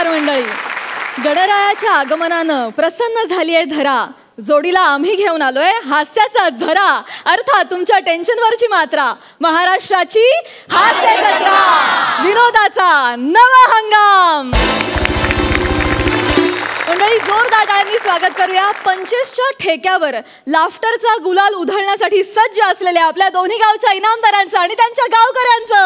नमस्कार मंडळी. गणरायाच्या आगमनानं प्रसन्न झाली आहे धरा. जोडीला आम्ही घेऊन आलोय हास्याचा झरा, अर्थात तुमच्या टेन्शनवरची मात्रा. महाराष्ट्राची हास्य जत्रा, विनोदाचा नवा हंगाम. मंडळी, जोरदार टाळ्यांनी स्वागत करूया 25च्या ठेक्यावर लाफ्टरचा गुलाल उधळण्यासाठी सज्ज असलेल्या आपल्या दोन्ही गावच्या इनामदारांचं आणि त्यांच्या गावकऱ्यांचं.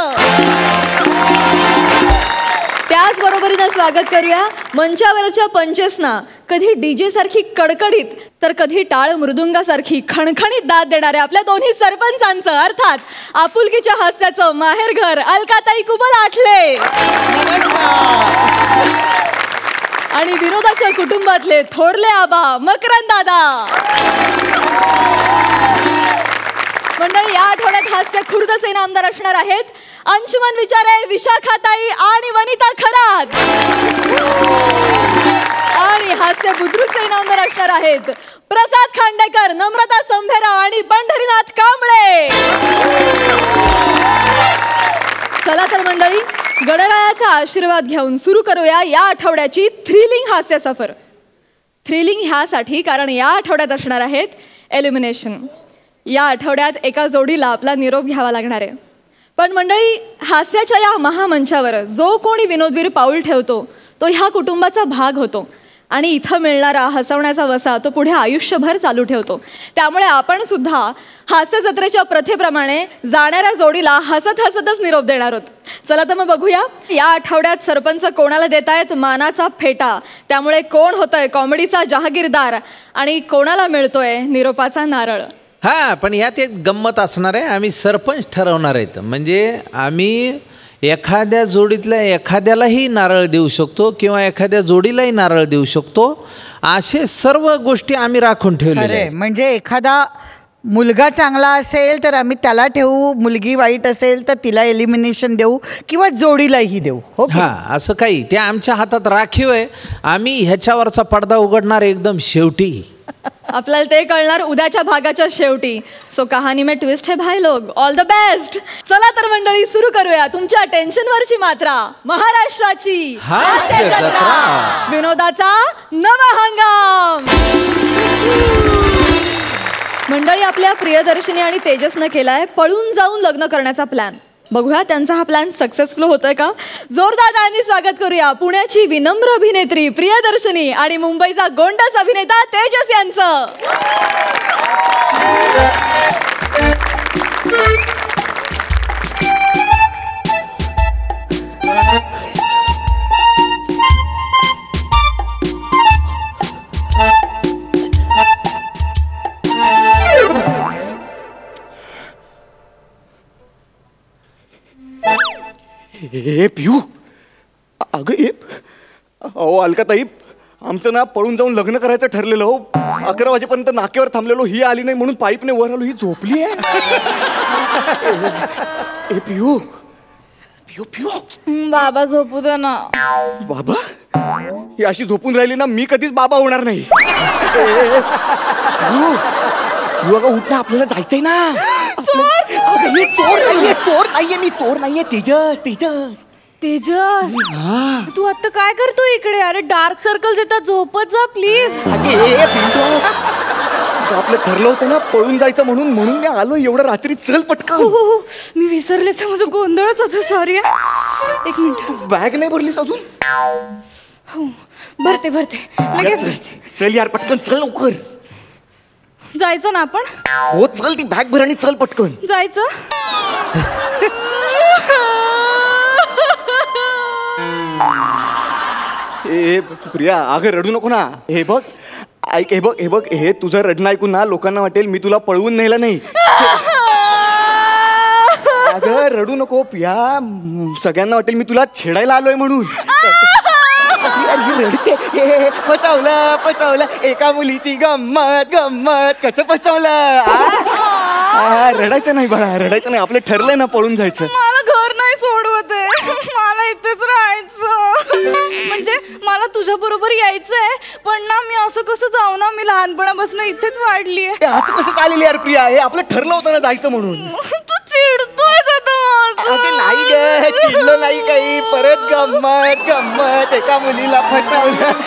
त्याचबरोबरीनं स्वागत करूया मंचावरच्या पंचेसना. कधी डीजे सारखी कडकडीत तर कधी टाळ मृदुंगासारखी खणखणीत दाद देणाऱ्या आपल्या दोन्ही सरपंचांचं, अर्थात आपुलकीच्या हास्याचं माहेरघर अलकाताई कुबल आठले. आणि विनोदाच्या कुटुंबातले थोरले आबा मकरंद दादा. मंडळी, या आठवड्यात हास्य खुर्दचे इनामदार असणार आहेत अंशुमन विचारे, विशाखाताई आणि वनिता खरात. आणि हास्य बुद्रुकचे इनामदार असणार आहेत प्रसाद खांडेकर, नम्रता संभेरा आणि पंढरीनाथ कांबळे. चला तर मंडळी, गणरायाचा आशीर्वाद घेऊन सुरू करूया या आठवड्याची थ्रिलिंग हास्य सफर. थ्रिलिंग ह्यासाठी कारण या आठवड्यात असणार आहेत एलिमिनेशन. या आठवड्यात एका जोडीला आपला निरोप घ्यावा लागणार आहे. पण मंडळी, हास्याच्या या महामंचावर जो कोणी विनोदवीर पाऊल ठेवतो तो ह्या कुटुंबाचा भाग होतो आणि इथं मिळणारा हसवण्याचा वसा तो पुढे आयुष्यभर चालू ठेवतो. त्यामुळे आपण सुद्धा हास्य जत्रेच्या प्रथेप्रमाणे जाणाऱ्या जोडीला हसत हसतच निरोप देणार आहोत. चला तर मग बघूया या आठवड्यात सरपंच कोणाला देत आहेत मानाचा फेटा. त्यामुळे कोण होतंय कॉमेडीचा जहागीरदार आणि कोणाला मिळतोय निरोपाचा नारळ. हां, पण यात एक गंमत असणार आहे. आम्ही सरपंच ठरवणार आहेत. म्हणजे आम्ही एखाद्या जोडीतल्या एखाद्यालाही नारळ देऊ शकतो किंवा एखाद्या जोडीलाही नारळ देऊ शकतो. असे सर्व गोष्टी आम्ही राखून ठेवलेल्या आहेत. म्हणजे एखादा मुलगा चांगला असेल तर आम्ही त्याला ठेवू, मुलगी वाईट असेल तर तिला एलिमिनेशन देऊ किंवा जोडीलाही देऊ. हो, हां, असं काही ते आमच्या हातात राखीव आहे. आम्ही ह्याच्यावरचा पडदा उघडणार एकदम शेवटी. आपल्याला ते कळणार उद्याच्या भागाच्या शेवटी. सो कहाणी में ट्विस्ट है भाई लोग. All the best. चला तर मंडळी, सुरू करूया तुमच्या टेन्शनवरची मात्रा. महाराष्ट्राची हास्य जत्रा, विनोदाचा नवा हंगाम. मंडळी, आपल्या प्रियदर्शनी आणि तेजसनं केलाय पळून जाऊन लग्न करण्याचा प्लॅन. बघूया त्यांचा हा प्लॅन सक्सेसफुल होतोय का. जोरदार टाळ्यांनी स्वागत करूया पुण्याची विनम्र अभिनेत्री प्रियदर्शनी आणि मुंबईचा गोंडस अभिनेता तेजस यांचं. हे पिऊ, अगं हे अहो अलकाताई, आमचं ना पळून जाऊन लग्न करायचं ठरलेलं. हो, 11 वाजेपर्यंत नाक्यावर थांबलेलो, ही आली नाही म्हणून पाईपने वर आलो, ही झोपली आहे. हे पिऊ पिऊ पिऊ, बाबा झोपू दे ना. बाबा, ही अशी झोपून राहिली ना मी कधीच बाबा होणार नाही. पिऊ पिऊ, अगं उठ ना, आपल्याला जायचंय ना. हे चोर नाहीये, चोर नाहीये, मी चोर नाहीये. तेजस तेजस तेजस, तू आता काय करतो इकडे? अरे डार्क सर्कल्स येतात, झोपत जा प्लीज. आपलं ठरलं होतं ना पळून जायचं म्हणून मी आलो एवढं रात्री. चल पटकन. हो, मी विसरलेच, माझं गोंधळच होतं. सॉरी. एक मिनिट. बॅग नाही भरलीस अजून? हो, भरते लगेच. चल यार, पटकन चल, लवकर जायचं ना आपण. हो चल, ती बॅग भर आणि चल पटकन. जायचं. हे प्रिया, अगं रडू नको ना. हे बघ, ऐक, हे बघ, हे तुझं रडणं ऐकून ना लोकांना वाटेल मी तुला पळवून नेलं नाही. अगं रडू नको प्रिया, सगळ्यांना वाटेल मी तुला छेडायला आलोय म्हणून. रडते. फसवलं एका मुलीची गंमत. कसं फसवलं? रडायचं नाही बाळा, रडायचं नाही. आपलं ठरलंय ना पळून जायचं. मला घर नाही सोडवत आहे, मला इथेच राहायचं. म्हणजे मला तुझ्या बरोबर यायचंय, पण ना मी असं कसं जाऊ ना, मी लहानपणापासून इथेच वाढलीये. असं कसं चालेल यार प्रिया, हे आपलं ठरलं होतं ना जायचं म्हणून. तू चिडतोय आता. माझं. नाही ग, चिडलं नाही काही. परत गंमत गंमत, एका मुलीला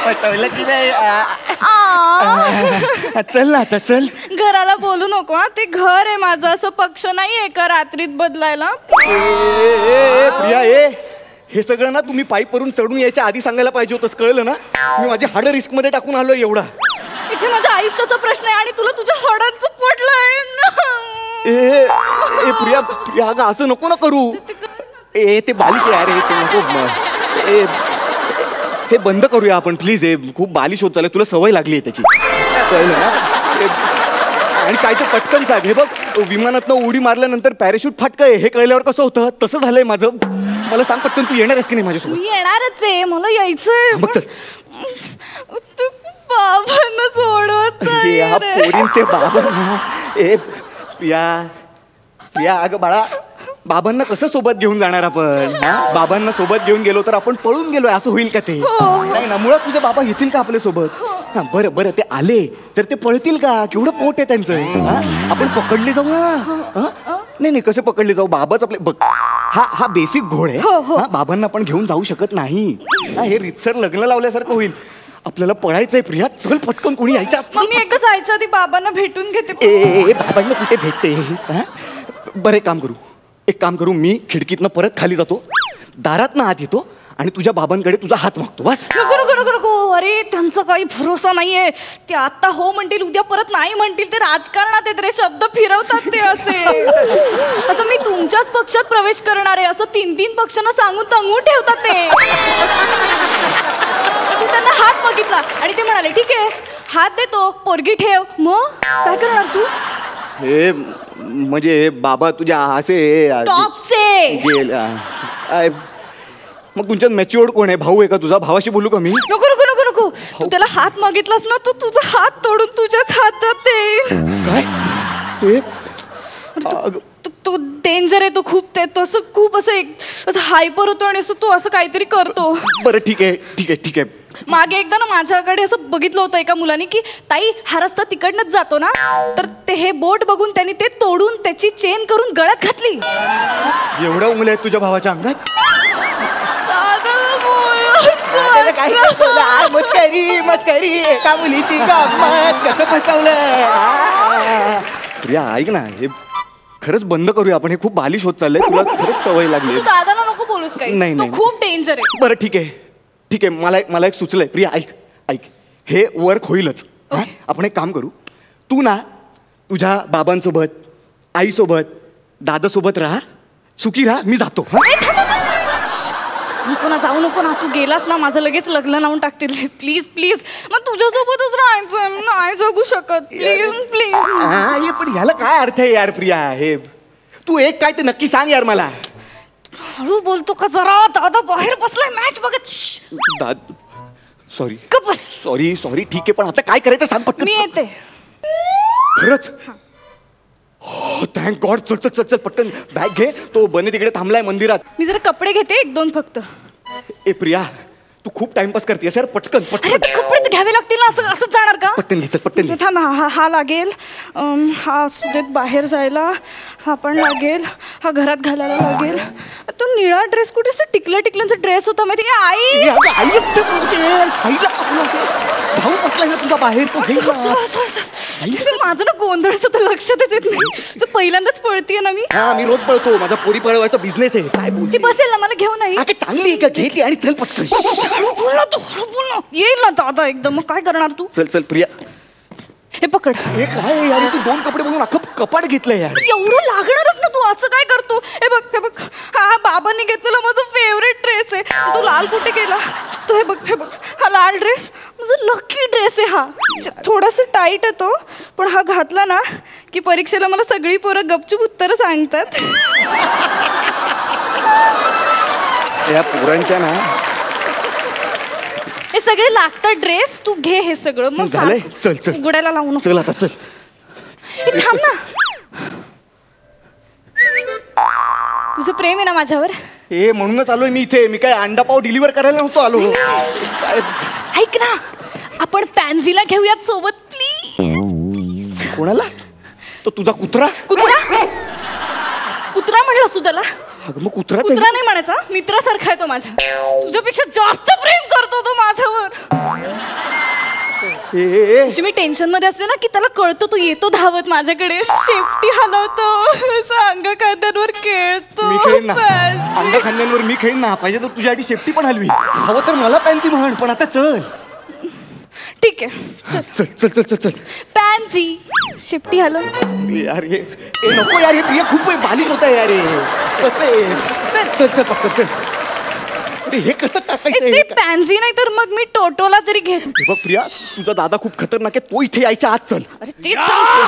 फसवलं की नाही. चल ना आता चल. घराला बोलू नको हा, ते घर आहे माझं, असं पक्ष नाहीये का रात्रीत बदलायला. प्रिया हे सगळं ना तुम्ही पाईप वरून चढून यायच्या आधी सांगायला पाहिजे होतंस, कळलं ना. मी माझे हाड रिस्क मध्ये टाकून आलो एवढा. इथे माझ्या आयुष्याचा प्रश्न आहे आणि तुला तुझ्या हाडांचं पडलंय. प्रिया प्रिया अगं असं नको ना करू. ते बालिश आहे अरे, ते नको. हे बंद करूया आपण प्लीज. हे खूप बालिश होत चाललंय, तुला सवय लागली आहे त्याची, कळलं ना. आणि काय ते पटकन सांग. हे बघ, विमानातनं उडी मारल्यानंतर पॅराशूट फाटकंय हे कळल्यावर कसं होतं तसं झालंय माझं. मला सांग पटकन, तू येणार आहेस की नाही माझ्यासोबत. मी येणारच आहे, मला यायचंय. मग चल. तू बाबांना सोडवत नाही या रे. पोरींचे बाबा ना. प्रिया प्रिया अगं बाळा, बाबांना कसं सोबत घेऊन जाणार आपण. बाबांना सोबत घेऊन गेलो तर आपण पळून गेलोय असं होईल का ते. नाही ना, मुळात तुझे बाबा येतील का आपल्या सोबत. बरं बरं, ते आले तर ते पळतील का. केवढं पोट आहे त्यांचं. आपण पकडले जाऊ ना. नाही नाही, कसं पकडले जाऊ. बाबाच आपले बघ, हा बेसिक घोड आहे. बाबांना आपण घेऊन जाऊ शकत नाही. हे रितसर लग्न लावल्यासारखं होईल. आपल्याला पळायचंय प्रिया, चल पटकन. कोणी यायचं. मी एकदा जायच्या आधी बाबांना भेटून घेते. बाबांना कुठे भेटतेस. बरं एक काम करू, मी खिडकीतनं परत खाली जातो, दारातनं आत येतो आणि तुझ्या बाबांकडे तुझा हात मागतो. बस. नको नको नको नको. अरे त्यांचा काही भरोसा नाहीये. ते आता हो म्हणतील, उद्या परत नाही म्हणतील. ते राजकारणात आहेत रे, शब्द फिरवतात ते असे. असं मी तुमच्याच पक्षात प्रवेश करणार आहे असं 3-3 पक्षांना सांगून तंगून ठेवतात ते. तू त्यांना हात मागितला आणि ते म्हणाले ठीक आहे हात देतो, पोरगी ठेव. मग काय करणार तू. हे म्हणजे बाबा तुझ्या असे मग तुमच्यात मॅच्युअर्ड कोण आहे. भाऊ आहे का तुझा. भावाशी बोलू का मी. नको नको नको नको. तू त्याला हात मागितलास ना, तू तुझा हात तोडून तुझ्याच हातात काय. तू डेंजर आहे. तू खूप तो असं खूप असं हायपर होतो आणि असं तू असं काहीतरी करतो. बरं ठीक आहे. मागे एकदा ना माझ्याकडे असं बघितलं होतं एका मुलाने की ताई हा रस्ता तिकडनंच जातो ना, तर ते हे बोट बघून त्यांनी ते तोडून त्याची चेन करून गळ्यात घातली. एवढ्या उंगल्या आहेत तुझ्या भावाच्या अंगात. मस्करी एका मुलीची गंमत, कसं फसवलं. प्रिया ऐक ना, हे खरंच बंद करूया आपण. हे खूप बालिश होत चाललंय. तुला खरंच सवय लागली. तू दादाला नको बोलूच काही. नाही खूप डेंजर आहे. बरं ठीक आहे. मला एक सुचलंय. प्रिया ऐक हे वर्क होईलच. आपण एक काम करू, तू ना तुझ्या बाबांसोबत, आईसोबत, दादासोबत राहा, सुखी राहा. मी जातो. नको ना, जाऊ नको ना. तू गेलास ना माझं लगेच लग्न लावून टाकतील. Please please. मग तुझ्यासोबतच राहायचंय. नाही जगू शकत. Please please. पण ह्याला काय अर्थ आहे यार प्रिया. हे तू एक काय ते नक्की सांग यार मला. हळू बोलतो का जरा. दादा बाहेर बसलाय मॅच बघत. सॉरी कपस. सॉरी ठीक आहे, पण आता काय करायचं सांग पटकन. मी येते. खरंच. Thank God. चल पटकन बॅग घे. तो बने तिकडे थांबलाय मंदिरात. मी जरा कपडे घेते 1-2 फक्त. प्रिया तू खूप टाइमपास करतेस यार. पटकन अरे ते कपडे तर घ्यावे लागतील ना. असंच जाणार का. पटकन घे. थांब. हा लागेल. हा असू देत बाहेर जायला. हा पण लागेल. हा घरात घालायला लागेल. तो निळा ड्रेस कुठे असं टिकल्यांचा ड्रेस होता माहिती का. आई भाऊ बसलाय ना तुझा बाहेर. माझं ना गोंधळ असं तर लक्षातच येत नाही. पहिल्यांदाच पळतीये ना मी. मी रोज पळतो. माझा पोरी पळवायचा बिझनेस आहे. काय बोलते. बसेल ना मला घेऊन. नाही चांगली आहे का. घेतली आणि चल पटकन. हळू बोल ना. येईल ना दादा एकदम. मग काय करणार तू. चल प्रिया. हे पकड. हे काय यार, तू 2 कपडे बघून अख्खं कपाट घेतलंय यार. एवढं लागणारच ना. तू असं काय करतो. हे बघ हा बाबांनी घेतलेला माझा फेवरेट ड्रेस आहे. तो लाल कुठे गेला. तो हे बघ हा लाल ड्रेस माझा लकी ड्रेस आहे. हा थोडासा टाईट आहे तो, पण हा घातला ना की परीक्षेला मला सगळी पोरं गपचूप उत्तरं सांगतात. या पोरांच्या ना हे सगळे लागतात ड्रेस. तू घे हे सगळं. मग झालंय. चल उघडायला लावू नको. चल आता चल. थांब ना. तुझं प्रेम आहे ना माझ्यावर. हे म्हणूनच आलोय मी इथे. मी काय अंडा पाव डिलिव्हर करायला नव्हतो आलो. ऐक ना, आपण पॅन्झीला घेऊयात सोबत प्लीज. कोणाला. तो तुझा कुत्रा कुत्रा म्हणलास तू त्याला. अगं मग कुत्रा कुत्रा नाही म्हणायचा, मित्रासारखा आहे तो माझ्या. तुझ्यापेक्षा जास्त प्रेम करतो तो माझ्यावर. मी टेन्शन मध्ये असले ना की त्याला कळतो, तो येतो धावत माझ्याकडे, शेपटी हलवतो, अंग खांद्यांवर खेळतो. मी खेळीन ना, अंग खांद्यांवर मी खेळीन ना. पाहिजे तर तुझ्यासाठी शेपटी पण हलवी. हवं तर मला पॅन्सी म्हण, पण आता चल. ठीक आहे, चल चल चल चल चल. पॅन्सी शेपटी हलव. यार हे नको यार, हे प्रिया खूप बालिश होत आहे यार. कसं चल चल फक्त चल. हे कसं टाकायचं? ते पॅन्सी नाही तर मग मी टोटोला तरी घेत. बघ प्रिया, तुझा दादा खूप खतरनाक आहे, तो इथे यायच्या आत चल. अरे तेच सांगतो.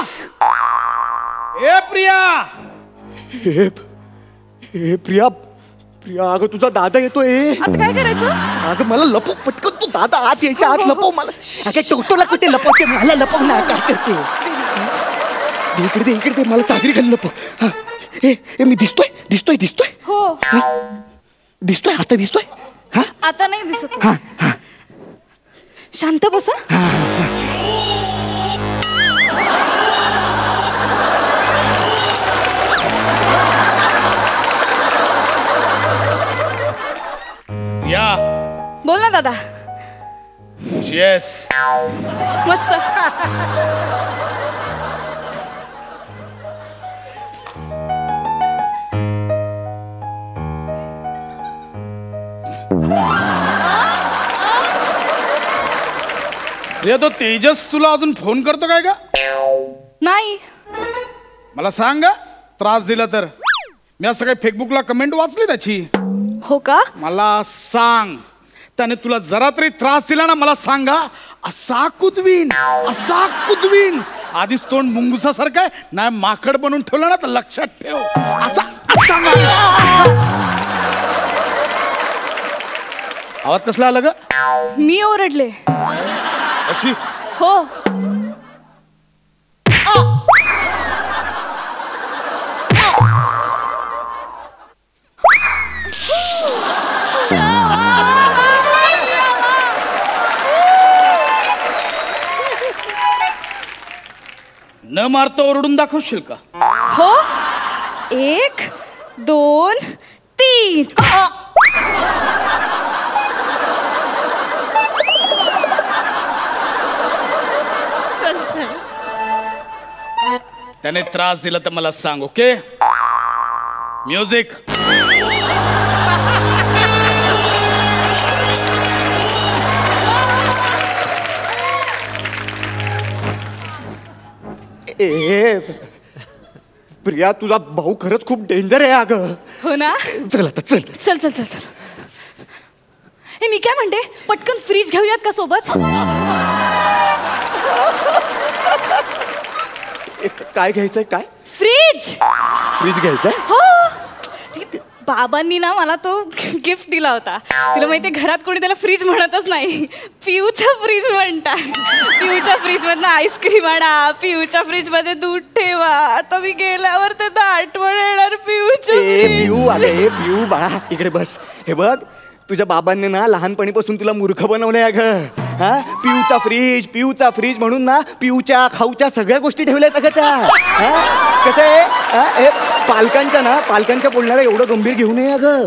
ए प्रिया, हे प्रिया प्रिया, अगं तुझा दादा येतोय. आता काय करायचं? अगं मला लपव पटकन, तू दादा आत यायच्या आत लपव मला. अगं टोटोला कुठे लपवते, मला लपव ना. काय करते? इकडे दे, इकडे दे, मला चादरी खाली लपव. हे मी दिसतोय दिसतोय दिसतोय हो दिसतोय, आता दिसतोय. हा आता नाही दिसत. हा हा, शांत बसा. या बोल ना दादा. येस. मस्त. प्रिया, तो तेजस तुला अजून फोन करतो काय का? नाही. मला सांग, त्रास दिला तर. मी असं काही फेसबुकला कमेंट वाचली त्याची. हो का? मला सांग, त्याने तुला जरा तरी त्रास दिला ना, मला सांगा. असा कुदवीन आधीच तोंड मुंगुसासारखं आहे, नाही माकड बनवून ठेवलं ना तर लक्षात ठेव. असा आवाज कसला आला ग? मी ओरडले. अशी हो. न मारता ओरडून दाखवशील का? हो. 1 2 3. त्याने त्रास दिला तर मला सांग. Okay, music. प्रिया, तुझा भाऊ खरंच खूप डेंजर आहे अगं. हो ना. चल आता चल. चल चल चल चल. हे मी काय म्हणते, पटकन फ्रीज घेऊयात का सोबत? काय घ्यायचंय? काय फ्रीज? फ्रीज घ्यायचंय? हो. बाबांनी ना मला तो गिफ्ट दिला होता. तुला माहितीये, घरात कोणी त्याला फ्रीज म्हणतच नाही, पिऊचा फ्रीज म्हणतात. पिऊच्या फ्रीज मधनं आईस्क्रीम आणा, पिऊच्या फ्रीज मध्ये दूध ठेवा. आता मी गेल्यावर त्यांना आठवण येणार पिऊच्या. पिऊ अगं, पिऊ बाळा इकडे बस. हे बघ, तुझ्या बाबांनी ना लहानपणीपासून तुला मूर्ख बनवलंय अगं. हा, पिऊचा फ्रीज म्हणून ना पिऊच्या खाऊच्या सगळ्या गोष्टी ठेवल्यात अगं त्या. कसं आहे, पालकांच्या बोलणारा एवढं गंभीर घेऊ नये अगं.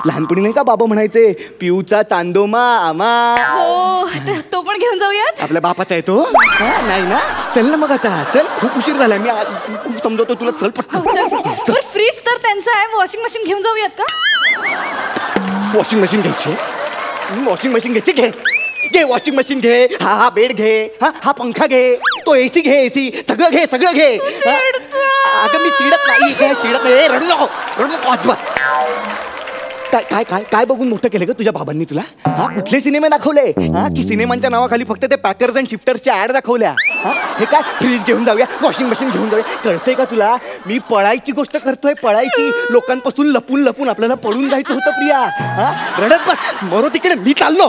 लहानपणी नाही का बाबा म्हणायचे, पिऊचा चांदोमा आमा. हो, तो पण घेऊन जाऊयात. आपल्या बापाचा आहे तो. नाही ना, चल ना मग आता. चल, खूप उशीर झालाय. मी खूप समजवतो तुला. चल पटकन. फ्रीज तर त्यांचं आहे, वॉशिंग मशीन घेऊन जाऊयात का? वॉशिंग मशीन घ्यायची? वॉशिंग मशीन घ्यायची? घे वॉशिंग मशीन घे. हा बेड घे. हा पंखा घे. तो एसी घे. एसी सगळं घे. अगं मी चिडत नाही. रडू नको अजिबात. काय काय काय बघून मोठं केलं ग तुझ्या बाबांनी तुला? कुठले सिनेमे दाखवले? की सिनेमांच्या नावाखाली फक्त ते पॅकर्स अँड शिफ्टर्सच्या ऍड दाखवल्या? हे काय, फ्रीज घेऊन जाऊया, वॉशिंग मशीन घेऊन जाऊया. कळतंय का तुला? मी पळायची गोष्ट करतोय, पळायची. लोकांपासून लपून आपल्याला पळून जायचं होतं प्रिया. रडत बस, मरो तिकडे, मी चाललो.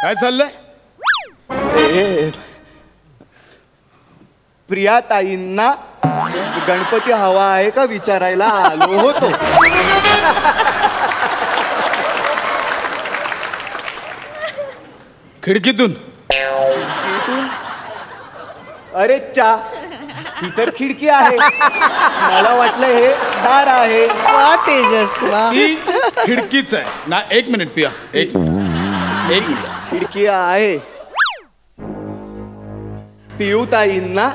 काय चाललंय? प्रिया ताईंना गणपती हवा आहे का विचारायला आलो होतो. खिडकीतून. अरे चा, ही तर खिडकी आहे. मला वाटलं हे दार आहे. वा तेजस वा. ती खिडकीच आहे ना. एक मिनिट पिया, एक मिनिट. खिडकी आहे. पियूताईंना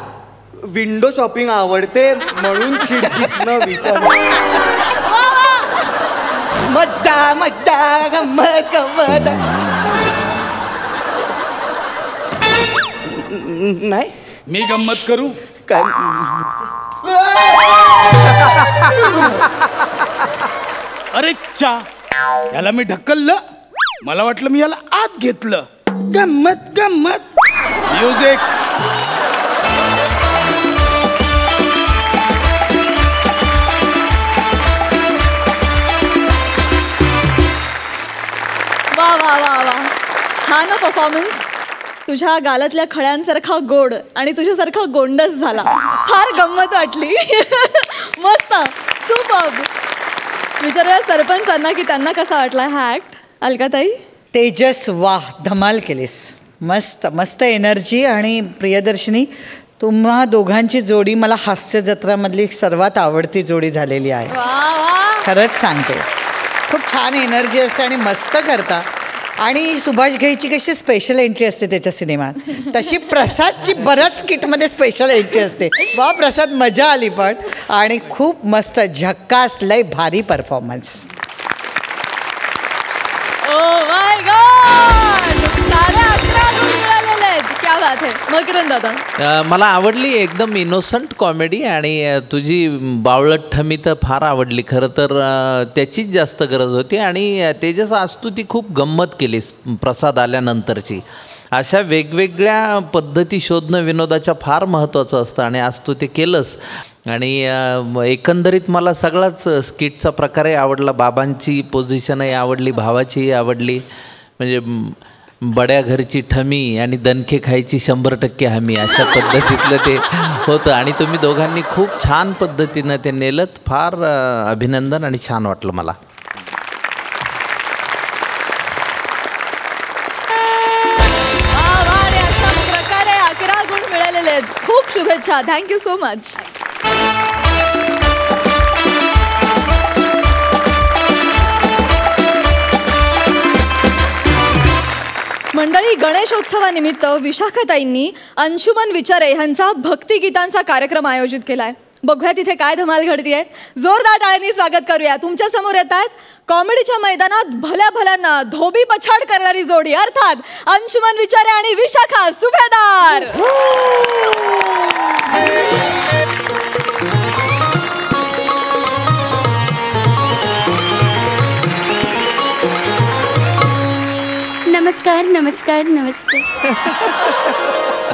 विंडो शॉपिंग आवडते म्हणून खिडकीतनं विचार. मज्जा मज्जा गंमत गंमत. नाही मी गंमत करू काय. अरे चा, याला मी ढकललं. मला वाटलं मी याला आत घेतलं. गंमत गंमत. म्युझिक. वा वा वा वा. हा ना परफॉर्मन्स. तुझ्या गालातल्या खळ्यांसारखा गोड आणि तुझ्यासारखा गोंडस झाला. फार गंमत वाटली. मस्त, सुपर्ब. विचारूया सरपंचांना की त्यांना कसा वाटला हा ऍक्ट. अलकाताई. तेजस वा, धमाल केलीस. मस्त मस्त एनर्जी. आणि प्रियदर्शिनी, तुम्हा दोघांची जोडी मला हास्य जत्रामधली सर्वात आवडती जोडी झालेली आहे. वा वा. खरंच सांगते, खूप छान एनर्जी असते आणि मस्त करता. आणि सुभाष घईची कशी स्पेशल एंट्री असते त्याच्या सिनेमात, तशी प्रसादची बऱ्याच किटमध्ये स्पेशल एंट्री असते. वा प्रसाद, मजा आली पण. आणि खूप मस्त झक्कास, लय भारी परफॉर्मन्स. Oh my God! सारे 11 गुण मिळालेले आहेत. क्या बात है. मकरंद दादा. मला आवडली एकदम इनोसंट कॉमेडी. आणि तुझी बावळट ठमी तर फार आवडली. खरं तर त्याचीच जास्त गरज होती. आणि तेजस, आज तू ती खूप गंमत केलीस प्रसाद आल्यानंतरची. अशा वेगवेगळ्या पद्धती शोधणं विनोदाच्या फार महत्त्वाचं असतं आणि आज तू ते केलंस. आणि एकंदरीत मला सगळाच स्किटचा प्रकारही आवडला. बाबांची पोझिशनही आवडली, भावाचीही आवडली. म्हणजे बड्या घरची ठमी आणि दणके खायची 100% हमी, अशा पद्धतीतलं ते होतं. आणि तुम्ही दोघांनी खूप छान पद्धतीनं ते नेलत. फार अभिनंदन आणि छान वाटलं मला. प्रकारे 11 गुण मिळालेले आहेत. खूप शुभेच्छा. Thank you so much. मंडळी, गणेशोत्सवानिमित्त विशाखाताईंनी अंशुमन विचारे ह्यांचा भक्तिगीतांचा कार्यक्रम आयोजित केलाय. बघूया तिथे काय धमाल घडतीये. जोरदार टाळ्यांनी स्वागत करूया. तुमच्या समोर येत आहेत कॉमेडीच्या मैदानात भल्या भल्यांना धोबी पछाड करणारी जोडी, अर्थात अंशुमन विचारे आणि विशाखा सुभेदार. नमस्कार नमस्कार नमस्कार.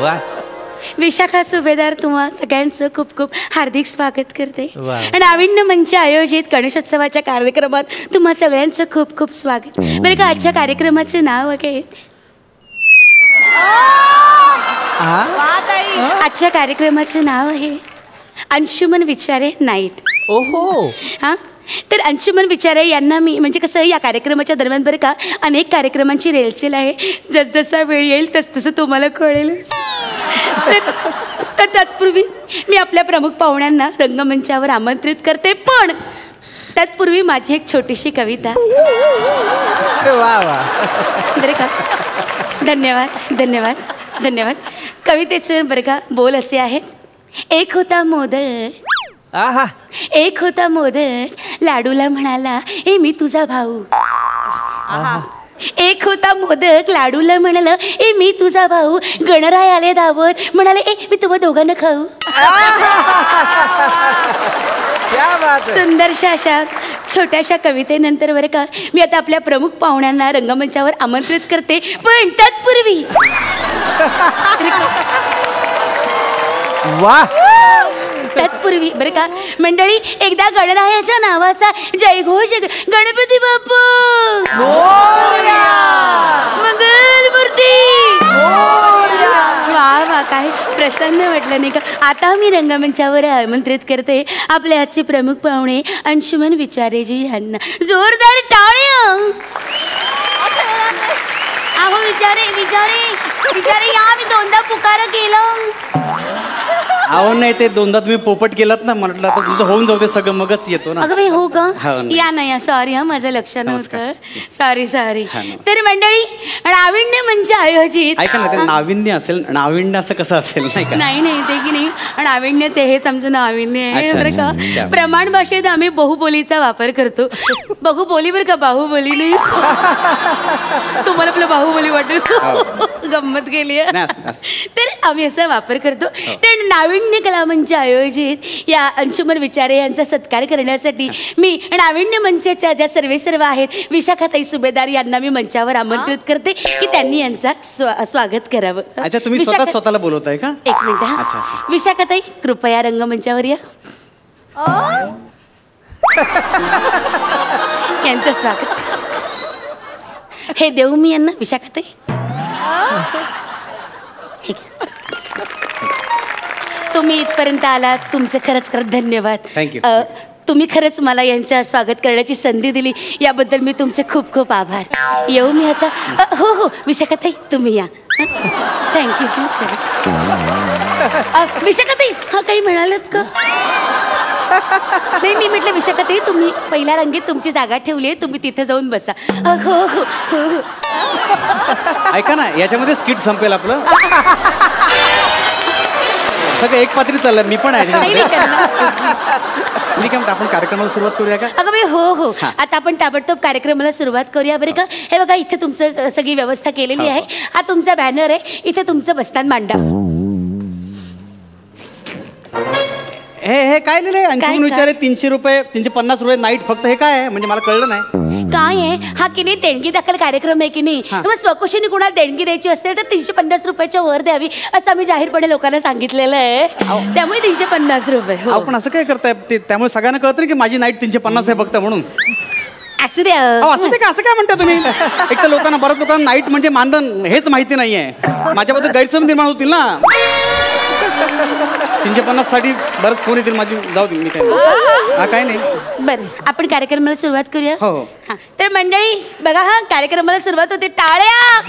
वा. विशाखा सुभेदार तुम्हा सगळ्यांचं खूप खूप हार्दिक स्वागत करते. वा. नाविन्य मंच आयोजित गणेशोत्सवाच्या कार्यक्रमात तुम्हा सगळ्यांचं खूप खूप स्वागत. बरं का, आजच्या कार्यक्रमाचं नाव आहे आजच्या कार्यक्रमाचं नाव आहे अंशुमन विचारे नाईट. ओहो. हां, तर अंशुमन विचारे यांना मी म्हणजे कसं या कार्यक्रमाच्या दरम्यान बरं का अनेक कार्यक्रमांची रेलचेल आहे. जसजसा वेळ येईल तसतसं तुम्हाला कळेल. तर तत्पूर्वी मी आपल्या प्रमुख पाहुण्यांना रंगमंचावर आमंत्रित करते. पण तत्पूर्वी माझी एक छोटीशी कविता. वा वा. बरं का. धन्यवाद धन्यवाद धन्यवाद. कवितेचं बरं का बोल असे आहेत. एक होता मोदक. आहा. एक होता मोदक, लाडूला म्हणाला ए मी तुझा भाऊ. एक होता मोदक, लाडूला म्हणाला ए मी तुझा भाऊ. गणराय आले धावत, म्हणाले ए मी तुम्हा दोघांना खाऊ. सुंदरशा अशा छोट्याशा कवितेनंतर बरं का मी आता आपल्या प्रमुख पाहुण्यांना रंगमंचावर आमंत्रित करते. पण तत्पूर्वी वा. तत्पूर्वी बरं का मंडळी, एकदा गणरायाच्या नावाचा जयघोष. गणपती बाप्पा मंगलमूर्ती. वा वा, काय प्रसन्न वाटलं नाही का? आता मी रंगमंचावर आमंत्रित करते आपले आजचे प्रमुख पाहुणे अंशुमन विचारेजी यांना. जोरदार टाळ्या. अहो विचारे या, मी दोनदा पुकार केलं. अहो नाही, ते दोनदा तुम्ही पोपट केलात ना, म्हटलं आता तुमचं होऊन जाऊ दे सगळं, मगच येतो ना. अगं बाई, हो का? नाही. या ना, या. सॉरी हा, माझं लक्ष नव्हतं. सॉरी. तर मंडळी, नाविन्य मंच आयोजित. ऐका ना, ते नाविन्य असेल, नाविन्य असं कसं असेल? नाही का? नाही ते की नाही, नाविन्यच आहे, हेच आमचं नाविन्य आहे बरं का. प्रमाण भाषेत आम्ही बहुबोलीचा वापर करतो. बहुबोली बरं का, बाहुबली नाही. तुम्हाला आपलं बाहुबली वाटेल, गंमत गेली आहे. तर आम्ही असा वापर करतो. तर नाविन्य कला मंच आयोजित या अंशुमन विचारे यांचा सत्कार करण्यासाठी मी नाविन्य मंचाच्या ज्या सर्व आहेत विशाखाताई सुभेदार यांना मी मंचावर आमंत्रित करते की त्यांनी यांचा स्वागत करावं. अच्छा, तुम्ही स्वतःला बोलवताय का? एक मिनिट हा. विशाखाताई, कृपया रंगमंचावर या. यांचं स्वागत. हे देऊ मी यांना. विशाखाताई, ठीक आहे. तुम्ही इथपर्यंत आलात, तुमचे खरंच धन्यवाद. थँक्यू. तुम्ही खरंच मला यांच्या स्वागत करण्याची संधी दिली, याबद्दल मी तुमचे खूप खूप आभार. येऊ मी आता? हो विशाखाताई, तुम्ही या. थँक्यू. विशाखाताई, हा काही म्हणालात का? नाही, मी म्हटलं विशाखाताई, तुम्ही पहिल्या रांगेत तुमची जागा ठेवली आहे, तुम्ही तिथे जाऊन बसा. हो. ऐका ना, याच्यामध्ये स्किट संपेल आपलं. सगळं एक पात्री चाललं, मी पण आहे. मी काय म्हणतो, आपण कार्यक्रमाला सुरुवात करूया का? अगं बाई, हो. आता आपण ताबडतोब कार्यक्रमाला सुरुवात करूया बरं का. हे बघा, इथे तुमचं सगळी व्यवस्था केलेली आहे. हा तुमचा बॅनर आहे, इथे तुमचं बसतान मांडा. हे काय लिहिलंय? अंशुमन विचारे 300 रुपये, 350 रुपये नाईट फक्त. हे काय आहे म्हणजे मला कळलं नाही. काय आहे हा की नाही, देणगी दाखल कार्यक्रम आहे की नाही. मग स्वकुशीने कुणाला देणगी द्यायची असेल तर 350 रुपयाच्या वर द्यावी असं आम्ही जाहीरपणे लोकांना सांगितलेलं आहे. त्यामुळे 350 रुपये. आपण असं काय करताय? त्यामुळे सगळ्यांना कळतं की माझी नाईट 350 आहे फक्त म्हणून. असू द्या. असं ते का, असं काय म्हणता तुम्ही? एक तर लोकांना, बऱ्याच लोकांना नाईट म्हणजे मानधन हेच माहिती नाहीये. माझ्याबद्दल गैरसमज निर्माण होतील ना. 350 साठी बरंच फोन येतील माझी. जाऊ दे, मी काय नाही. बरं, आपण कार्यक्रमाला सुरुवात करूया. हो. तर मंडळी बघा, हा कार्यक्रमाला सुरुवात होते. टाळ्या.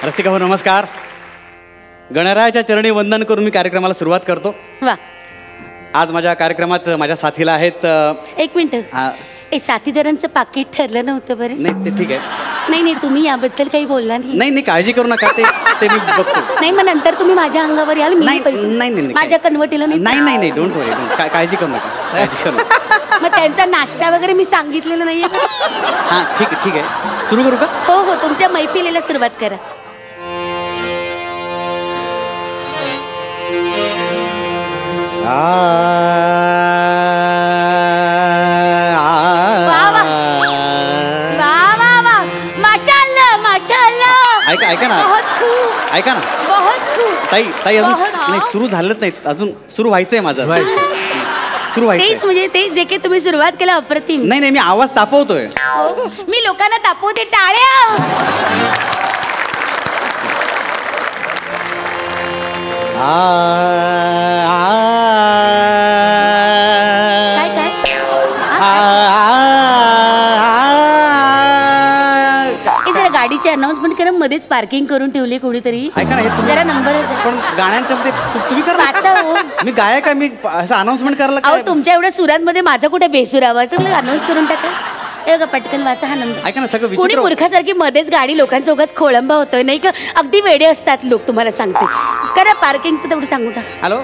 रसिका हो, नमस्कार. गणरायाच्या चरणी वंदन करून मी कार्यक्रमाला सुरुवात करतो. वा. आज माझ्या कार्यक्रमात माझ्या साथीला आहेत. एक मिनिट. साथीदारांचं पाकिट ठरलं नव्हतं बरं? नाही, ते ठीक आहे. नाही, तुम्ही याबद्दल काही बोलला नाही. काळजी करू नका, ते मी बघतो. नाही, मग नंतर तुम्ही माझ्या अंगावर याल. मी पैसे नाही माझ्या कन्वर्टीला नाही. डोंट वरी, काळजी करू नका. मग त्यांचा नाश्ता वगैरे मी सांगितलेलं नाहीये. हां, ठीक आहे. सुरू करू का? हो, तुमच्या मैफिलीला सुरुवात करा. ऐका ना. ताई अजून नाही सुरू झालंच नाही, अजून सुरू व्हायचंय माझं. सुरू व्हायचं म्हणजे ते जे काही तुम्ही सुरुवात केलं अप्रतिम. नाही, मी आवाज तापवतोय. मी लोकांना तापवते. टाळ्या. गाडीची अनाउन्समेंट करा. मध्येच पार्किंग करून ठेवली कोणीतरी. ऐका ना, जरा नंबर पण गाण्यांच्या मध्ये तुम्ही करा. मी गायक आहे, मी असं अनाउन्समेंट करायला. तुमच्या एवढ्या सुरांमध्ये माझा कुठे बेसूर आवाज अनाउन्स करून टाका. हे बघा, पटकन वाचा हा नंबर. ऐका ना, सगळं कोणी मूर्खासारखी मध्येच गाडी लोकांचा उगाच खोळंबा होतोय नाही का. अगदी वेडे असतात लोक, तुम्हाला सांगते. करा पार्किंगचं तेवढं सांगू टाका. हॅलो,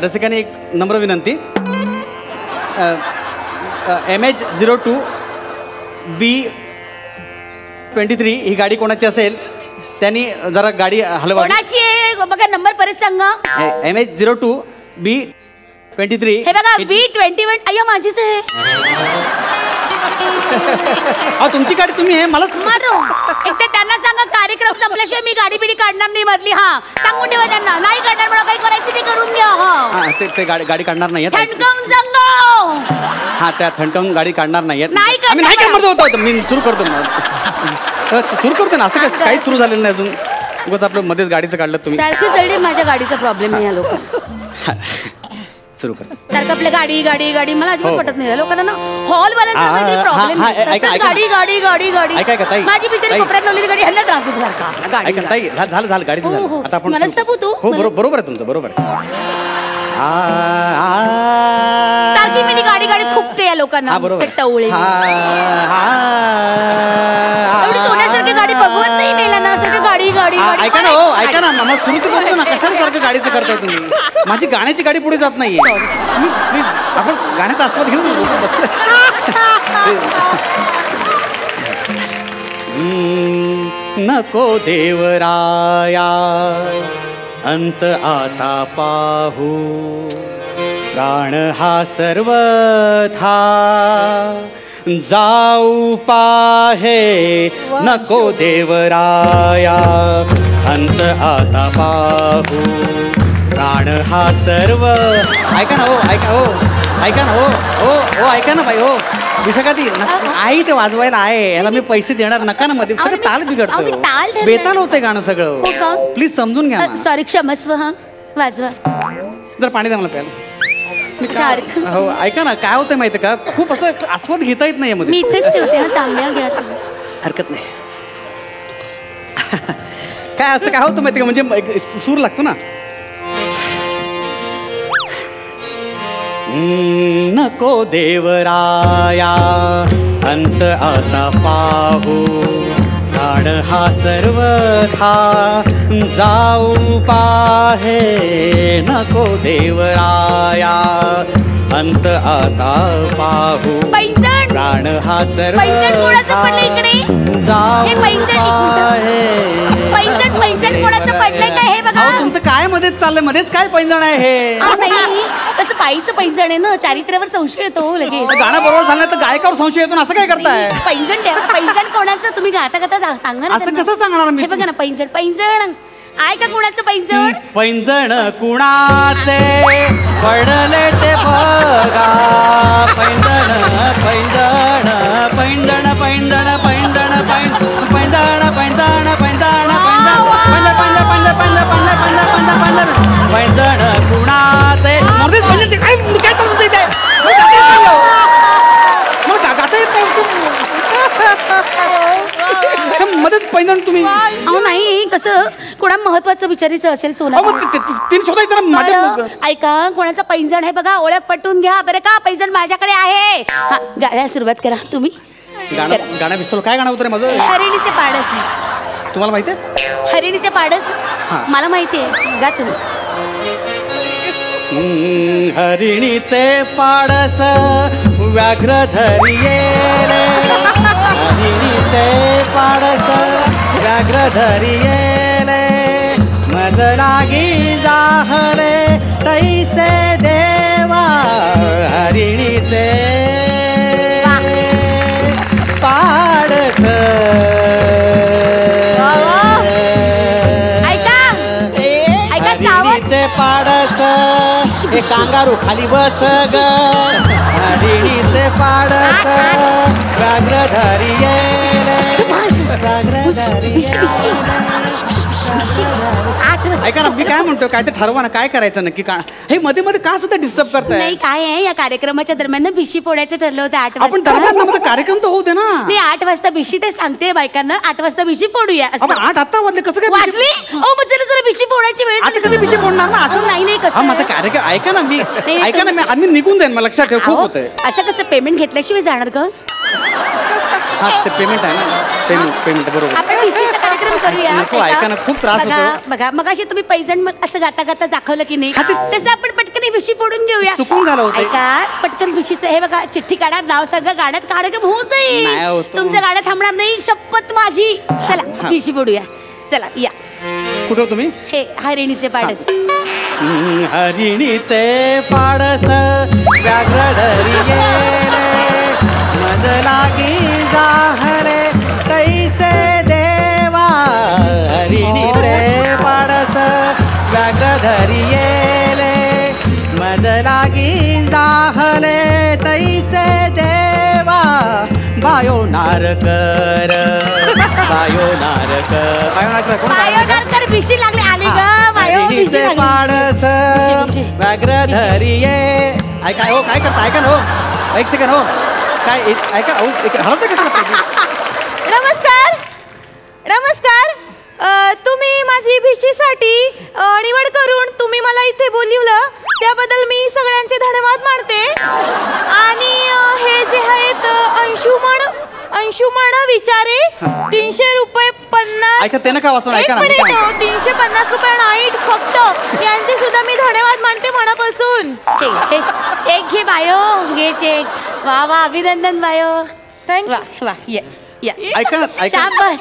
रसिकाने एक नम्र विनंती. MH02 B23 ही गाडी कोणाची असेल त्यांनी जरा गाडी हलवा. कोणाची आहे बघा, नंबर परत सांगा. MH02 B23. हे बघा, B21. अय्या, माझीच आहे. तुमची गाडी तुम्ही आहे मला मारो. एक तर त्यांना सांगा कार्यक्रम संपल्याशिवाय मी गाडी बिडी काढणार नाही मधली. हा, सांगून ठेवा त्यांना. नाही काढणार, मला काही करायचं ते करून घ्या. हा, ते गाडी काढणार नाहीये. थंडकावून सांगा. हा, त्या थंडकावून गाडी काढणार नाहीये. नाही काढणार होतो. मी सुरू करतो. सुरू करतो ना. असं काहीच सुरू झालेलं नाही अजून. उगाच आपलं मध्येच गाडीचं काढलं तुम्ही. सारखं चढले माझ्या गाडीचा प्रॉब्लेम नाही या लोक. सुरू कर. सारखं आपल्या गाडी गाडी गाडी मला अजिबात पटत नाही. लोकांना ना हॉलवाल्यांचा प्रॉब्लेम. गाडी गाडी गाडी गाडी माझी बिचारी कोपऱ्यात लावलेली गाडी ह्यांना त्रास होतो सारखा. गाडी झालं गाडीचं झालं. आता आपण मलाच तापू तू. हो बरोबर आहे तुमचं, बरोबर आहे. सारखी मी गाडी गाडी फुकते या लोकांना. टवळे सोन्यासारखी गाडी बघवत नाही मेला ना. सारखी गाडी गाडी. ऐका ना हो, ऐका ना, मला सुरू तर करतो ना. कशाला सारखं गाडीचं करताय तुम्ही? माझी गाण्याची गाडी पुढे जात नाहीये. प्लीज आपण गाण्याचा आस्वाद घेऊ. नको देवराया अंत आता पाहू, प्राण हा सर्वथा जाऊ पाहे. नको देवराया अंत आता पाहू, प्राण हा सर्व. ऐका ना हो, ऐका हो, ऐका ना हो, हो ऐका ना बाई हो. विशाखाती आई ते वाजवायला आहे, याला मी पैसे देणार नका ना. मध्ये सगळं ताल बिघडतो, बेताल होते गाणं सगळं. प्लीज समजून घ्या. सॉरी, क्षमस्व. हा वाजवा. जर पाणी द्या मला प्यायला. हो ऐका ना, काय होतं माहिती का, खूप असं आस्वाद घेता येत नाही. मी इथेच ठेवते. हा तांब्या घ्या. हरकत नाही. काय असं काय होतं माहिती का, म्हणजे सूर लागतो ना. नको देवराया अंत आता पाहू, प्राण हा सर्वथा जाऊ पाहे. नको देवराया अंत आता पाहू, प्राण हा सर्वथा जाऊ पाहे. तुमचं काय मध्येच चाललंय? मध्येच काय पैंजण आहे हे? तसं पायीचं पैंजण आहे ना, चारित्र्यावर संशय येतो लगेच. गाणं बरोबर झालं तर गायकावर संशय येतो. असं काय करताय? पैंजण द्या. पैंजण कोणाचं तुम्ही गाता गाता सांगा ना. असं कसं सांगणार मी? हे बघा ना, पैंजण पैंजण आहे का कुणाचं पैंजण? पैंजण कुणाचे पडले ते बघा. पैंजण पैंजण पैंजण पैंजण पैंजण पैंजण पैंजण पैंजण पैंजण पैंजण कुणाचे. काय चालतंय ते? गाता येत नाही मध्येच पैंजण तुम्ही. अहो नाही, कसं कोणा महत्वाचं विचारायचं असेल सोना तिने शोधायचं ना. ऐका, कोणाचं पैंजण आहे बघा, ओळख पटवून घ्या बरं का. पैंजण माझ्याकडे आहे. हा गाण्याला सुरुवात करा तुम्ही. गाणं विसरलो. काय गाणं होतं माझं? हरिणीचे पाडस आहे. तुम्हाला माहिती आहे? हरिणीचे पाडस मला माहिती आहे. गा तुम्ही. हरिणीचे पाडस व्याघ्र धरिये. हरिणीचे पाडस व्याघ्र धरिये. मज लागी जाहले तैसे देवा. हरिणीचे पाडस. हरिणीचे पाडस हे कांगारू खाली बस ग. हरिणीचे पाडस व्याघ्र धरिये. ऐका ना, मी काय म्हणतो, काय ते ठरवा ना, काय करायचं नक्की. का हे मध्ये मध्ये का सुद्धा डिस्टर्ब करताय? नाही काय आहे, या कार्यक्रमाच्या दरम्यान भिशी फोडायचं ठरलं होतं 8 वाजता. आपण दरम्यान कार्यक्रम तर होऊ दे ना. मी 8 वाजता भिशी, ते सांगते बायकांना 8 वाजता भिशी फोडूया. 8 आता वाजले कसं काय वाजली? ओ मग चला भिशी फोडायची वेळ. आता कशी भिशी फोडणार ना? असं नाही नाही, कसं माझा कार्यक्रम ऐका ना. मी ऐका ना, मी आम्ही निघून जाईन. मला लक्षात ठेव, खूप होतंय. असं कसं पेमेंट घेतल्याशिवाय जाणार का? हा ते पेमेंट आहे ना. पेमेंट बरोबर. आपण भिशीचा कार्यक्रम करूया. ऐका ना, खूप त्रास होतो. बघा मगाशी तुम्ही पैजण असं गाता गाता दाखवलं की नाही, तसं आपण पटकन भिशी फोडून घेऊया. चुकून झालं होतं. ऐका, पटकन भिशीचं हे बघा, चिठ्ठी काढा, नाव सांगा, गाण्यात कार्यक्रम होऊन जाईल. तुमचं गाणं थांबणार नाही, शपथ माझी. चला भिशी फोडूया. चला या. कुठं तुम्ही? हे हरिणीचे पाडस. हरिणीचे पाडस व्याघ्र धरिये. मज लागी जाहले तैसे देवा. हरिणीचे पाडस व्याघ्र धरिये. मज लागी जाहले तैसे देवा. बायो नार कर, बायो नार बालक बायोडारकर भिशी लागली आली ग बायो भिशी लागली. पाडस व्याघ्र धरिये. ऐका हो काय करता ऐका ना हो एक सेकंड हो काय ऐका हो हलवते कसं. नमस्कार नमस्कार तुम्ही माझी भिशीसाठी निवड करून तुम्ही मला इथे बोलवलं त्याबद्दल मी सगळ्यांचे धन्यवाद मानते. आणि हे जे आहेत अंशुमन विचारे 300 रुपये 50. ऐका ते नका वाचून ऐका ना. 350 रुपये नाईट फक्त यांचे सुद्धा मी धन्यवाद मानते मनापासून. चेक घे बायो घे चेक. वा वा अभिनंदन बायो. थँक्यू. वा या ऐका ना ऐका शाबास.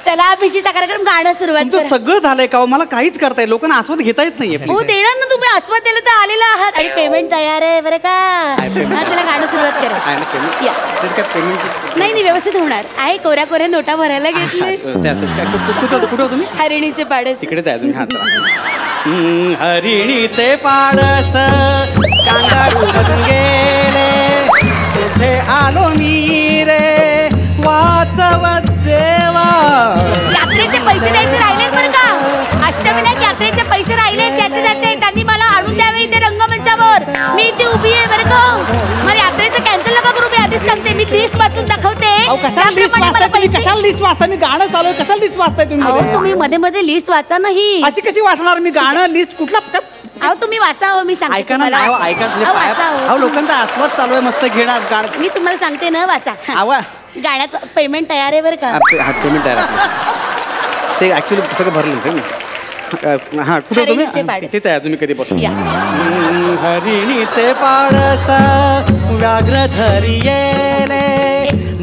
चला भिशीचा कार्यक्रम गाणं सुरुवात तुमचं करा. सगळं झालंय का मला काहीच करताय लोकांना आस्वाद घेता येत नाहीये. हो देणार ना तुम्ही आस्वाद दिला तर आलेला आहात आणि पेमेंट तयार आहे बरं का. चला गाणं सुरुवात करा. या नाही नाही व्यवस्थित होणार आहे. कोऱ्या कोऱ्या नोटा भरायला घेतले. कुठं तुम्ही हरिणीचे पाडस तिकडे जायचं. हरिणीचे पाडस कांगारू मधून गेले तिथे आलो मी रे वाचवत देवा. यात्रेचे पैसे द्यायचे राहिले बरं का. अष्टविनायक यात्रेचे पैसे राहिले ज्याचे ज्याचे त्यांनी मला आणून द्यावे इथे रंगमंचावर. मी इथे उभी आहे बरं का. मला यात्रेचं कॅन्सल नका करू. मी आधीच सांगते मी लिस्ट वाचून दाखवते. कशाला लिस्ट वाचता मी गाणं चालू आहे. कशाला लिस्ट वाचताय तुम्ही मध्ये मध्ये लिस्ट वाचा नाही. अशी कशी वाचणार मी गाणं लिस्ट कुठला. अहो तुम्ही वाचा मी सांगते. ऐका ना ऐका लोकांचा आस्वाद चालू आहे मस्त घेणार गाणं. मी तुम्हाला सांगते ना वाचा. गाण्यात पेमेंट तयार आहे बरं का. पेमेंट तयार आहे ते ऍक्च्युली सगळं भरलं. हा कुठे तुम्ही तिथे आहे तुम्ही कधीपासून. हरिणीचे पाडस व्याघ्र धरिये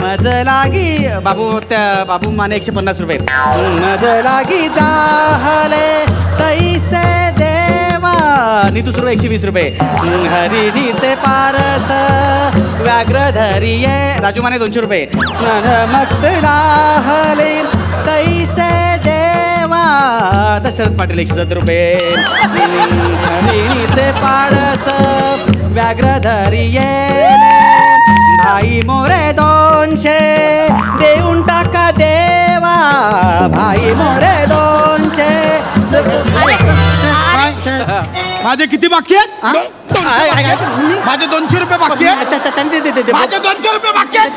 मज लागी बाबू त्या बाबू माने 150 रुपये. मज लागी जाहले तैसे देवा नी दुसरं 120 रुपये. हरिणीचे पारस व्याघ्र धरिये राजू माने 200 रुपये. मक्त डाहले तैसे देवा दशरथ पाटील 170 रुपये. हरिणीचे पारस व्याघ्र धरिये भाई मोरे 200 देऊन टाका देवा. भाई मोरे 200. माझे किती बाकी आहेत. माझे 200 रुपये बाकी आहेत. माझे 200 रुपये बाकी आहेत.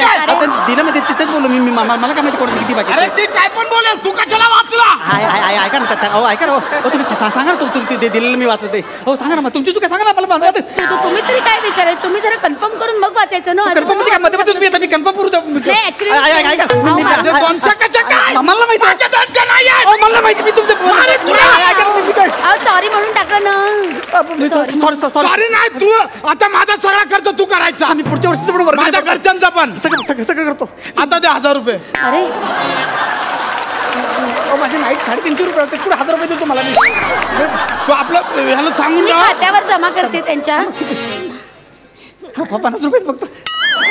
दिलं मध्ये तिथेच बोलू मी मला काय माहिती कोणतं किती बाकी. अरे ती काय पण बोलेल तू कशाला वाचला. ऐका ना ऐका ना तुम्ही सांगा ना तुम्ही ते दिलेलं मी वाचलं ते. हो सांगा ना मग तुमची चुका सांगा ना मला. तुम्ही तरी काय विचारायचं. तुम्ही जरा कन्फर्म करून मग वाचायचं ना. कन्फर्म म्हणजे काय मध्ये तुम्ही आता मी कन्फर्म करू मला माहिती मी तुमचं सॉरी म्हणून टाका ना. सॉरी नाही तू आता माझा सगळा खर्च तू करायचा. आम्ही पुढच्या वर्षी माझ्या घरच्यांचा पण सगळं करतो. आता दे 1000 रुपये. अरे माझे नाईट 350 रुपये होते. पुढे 1000 रुपये देतो मला. मी तू आपलं ह्याला सांगून द्या. खात्यावर जमा करते त्यांच्या. 50 रुपये फक्त.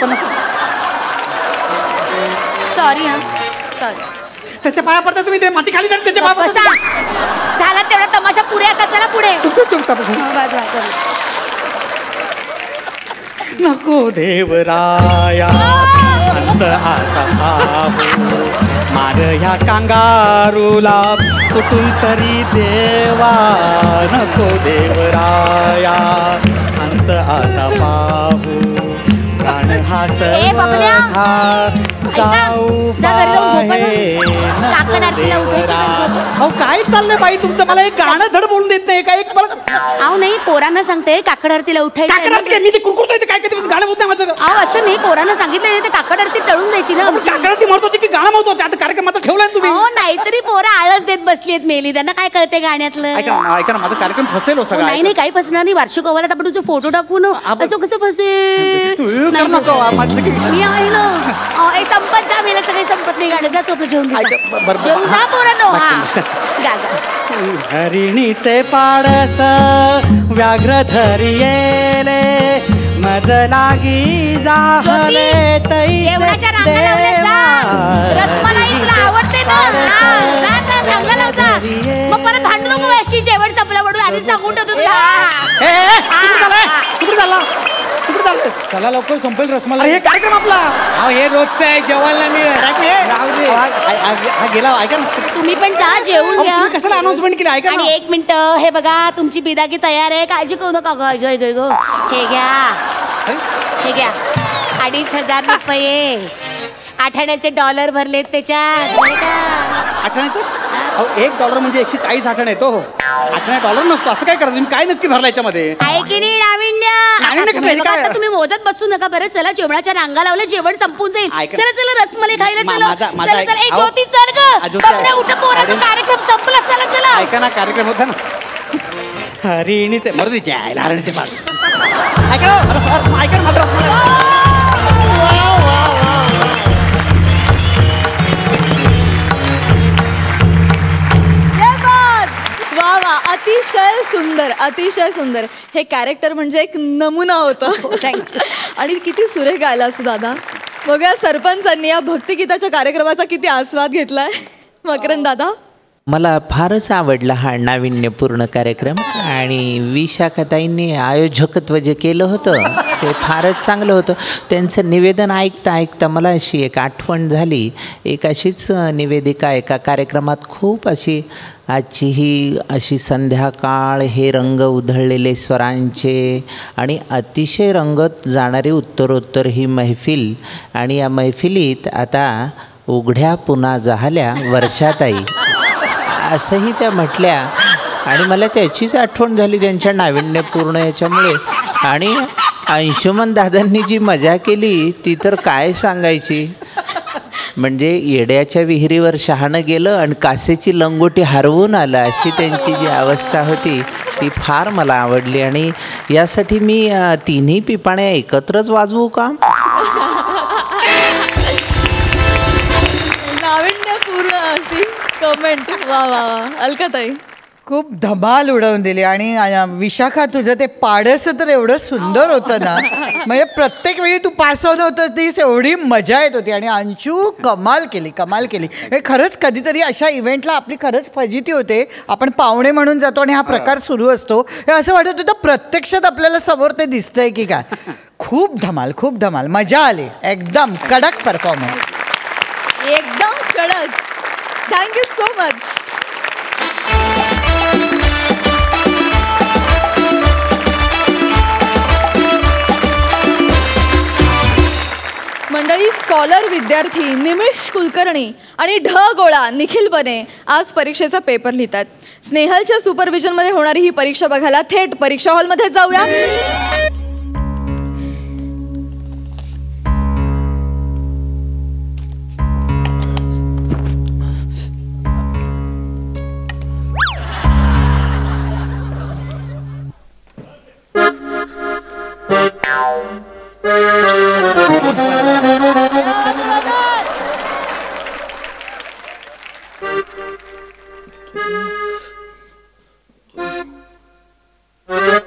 50. सॉरी हा सॉरी. त्याच्या पाया पडता तुम्ही ते माती खाली त्याच्या पाया बसा. झाला तेवढा तमाशा पुढे. आता चला पुढे. नको देवराया अंत आता पाहू मार ह्या कांगारूला कुठून तरी देवा. नको देवराया अंत आता पाहू प्राण हा जाऊ काय चाललंय बाई तुमचं. मला एक गाणं धड बोलून देत नाही काय. अहो नाही पोरांना सांगते काकड आरतीला उठायचं. मी ते कुरकुरतोय काय गाणं होतं माझं. अहो असं नाही पोरांना सांगितलं ते काकड आरती टळून द्यायची ना. काकड आरती महत्वाची की गाणं महत्वाचं. आता कार्यक्रमाचा ठेवलाय तुम्ही. हो नाहीतरी पोरं आळस देत बसलीत मेली. त्यांना काय कळते गाण्यातलं. ऐका ना माझा कार्यक्रम फसेल हो सगळं. नाही नाही काही फसणार नाही. वार्षिक अहवालात आपण तुझे फोटो टाकू ना. असं कसं फसेल. मी आहे ना. संपत जा मेला सगळे संपत नाही. गाणं जातो घेऊन जा पोरांनो. हा हरिणीचे पाडस व्याघ्र धरिये मज लागी जाहले देवळाच्या रसमलाई तुला आवडते ना. रंगाला होता मग परत भांडू नको अशी. जेवण संपलं म्हणून आधीच सांगून ठेवतो तुला. कुठे झाला चला लवकर संपेल रसमलाई. हे कार्यक्रम आपला हे रोजचं आहे जेवायला मिळेल. हा गेला. ऐका ना, तुम्ही पण जा जेवून घ्या. तुम्ही कशाला अनाउन्समेंट केली? ऐका आणि ना. 1 मिनिट, हे बघा तुमची बिदागी तयार आहे, काळजी करू नका. गो हे घ्या, हे घ्या. 2,500 रुपये. 8 आण्याचे डॉलर भरलेत त्याच्यात. आठवण्याचं $1 म्हणजे 140 आठवण येतो. $8 नसतो. असं काय करता तुम्ही? काय नक्की भरला याच्यामध्ये? आहे की नाही नाविन्य? आता तुम्ही मोजत बसू नका. बरं चला, जेवणाच्या रांगा लावल्या, जेवण संपून जाईल. चला चला, रसमलाई खायला चला. चला चला, एक ज्योती चल ग. उठ पोरांचा कार्यक्रम संपला. चला चला. ऐका ना, कार्यक्रम होता ना. हरिणीचे मर्दी जायला हरिणीचे पाच. ऐका ना, ऐका ना मात्र. वा वा, अतिशय सुंदर, अतिशय सुंदर. हे कॅरेक्टर म्हणजे एक नमुना होतं. आणि किती सुरेख गायला असतं दादा. बघूया सरपंचांनी या भक्तिगीताच्या कार्यक्रमाचा किती आस्वाद घेतलाय. मकरंद दादा. मला फारच आवडला हा नाविन्यपूर्ण कार्यक्रम. आणि विशाखाताईंनी आयोजकत्व जे केलं होतं ते फारच चांगलं होतं. त्यांचं निवेदन ऐकता ऐकता मला अशी एक आठवण झाली. एक अशीच निवेदिका एका कार्यक्रमात खूप अशी, आजची ही अशी संध्याकाळ, हे रंग उधळलेले स्वरांचे आणि अतिशय रंगत जाणारी उत्तरोत्तर ही मैफिल. आणि या मैफिलीत आता उघड्या पुन्हा झाल्या वर्षाताई असंही त्या म्हटल्या. आणि मला त्याचीच आठवण झाली त्यांच्या नाविन्यपूर्ण याच्यामुळे. आणि अंशुमन दादांनी जी मजा केली ती तर काय सांगायची. म्हणजे येड्याच्या विहिरीवर शहाणं गेलं आणि कासेची लंगोटी हरवून आलं, अशी त्यांची जी अवस्था होती ती फार मला आवडली. आणि यासाठी मी तिन्ही पिपाण्या एकत्रच वाजवू का? नाविन्यपूर्ण अशी कमेंट. वा वा वा. अलकाताई. खूप धमाल उडवून दिली. आणि विशाखा, तुझं ते पाडसं तर एवढं सुंदर होतं ना. म्हणजे प्रत्येक वेळी तू पास आउट होत होतीस, एवढी मजा येत होती. आणि अंशू कमाल केली, कमाल केली. हे खरंच कधीतरी अशा इव्हेंटला आपली खरंच फजिती होते. आपण पाहुणे म्हणून जातो आणि हा प्रकार सुरू असतो. हे असं वाटत होतं प्रत्यक्षात आपल्याला समोर ते दिसतंय की काय. खूप धमाल, खूप धमाल. मजा आली. एकदम कडक परफॉर्मन्स. एकदम कडक. Thank you so much. मंडळी, स्कॉलर विद्यार्थी निमिष कुलकर्णी आणि ढ गोळा निखिल बने आज परीक्षेचा पेपर लिहितात. स्नेहलच्या सुपरविजनमध्ये होणारी ही परीक्षा बघायला थेट परीक्षा हॉलमध्ये जाऊया.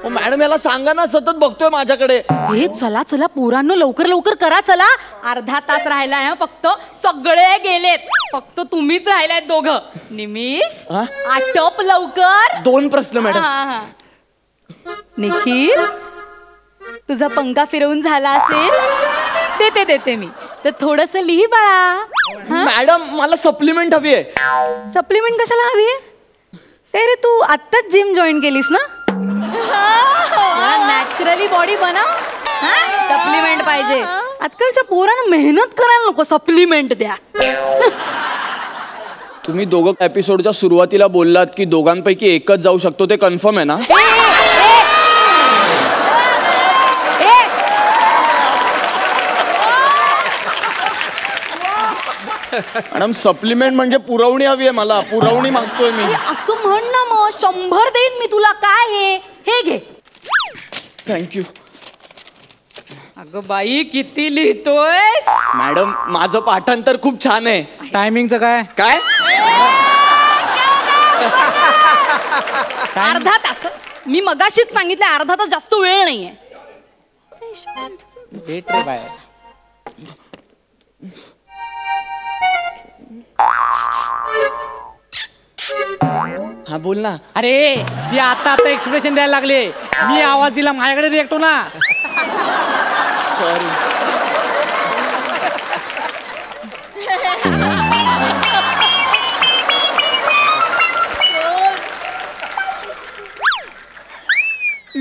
मॅडम याला सांगा ना, सतत बघतोय माझ्याकडे. हे चला चला पोरांनो, लवकर लवकर करा. चला, अर्धा तास राहिलाय फक्त. सगळे गेलेत, फक्त तुम्हीच राहिलाय दोघं. निमिष, आटप लवकर. 2 प्रश्न मॅडम. निखिल, तुझा पंखा फिरवून झाला असेल, देते मी. तर थोडस लिही बाळा. मॅडम मला सप्लिमेंट हवी आहे. सप्लिमेंट कशाला हवी आहे? रे तू आत्ताच जिम जॉईन केलीस ना? नॅचरली बॉडी बनव. सप्लिमेंट पाहिजे. आजकालच्या पोरांना मेहनत करायला नको, सप्लिमेंट द्या. तुम्ही दोघं एपिसोडच्या सुरुवातीला बोललात की दोघांपैकी एकच जाऊ शकतो, ते कन्फर्म आहे ना? मॅडम सप्लिमेंट म्हणजे पुरवणी हवी आहे मला. पुरवणी मागतोय मी. असं म्हण ना मग. 100 देईन मी तुला. काय हे घे. थँक्यू. अगं बाई, किती लिहितोय? मॅडम माझं पाठांतर खूप छान आहे. टायमिंगचं काय? काय? अर्धा तास. मी मगाशीच सांगितलं, अर्धा तास जास्त वेळ नाहीये. भेट रे बाय. हा बोल ना. अरे ती आता एक्सप्रेशन द्यायला लागले. मी आवाज दिला, माझ्याकडे रिएक्ट हो ना. सॉरी.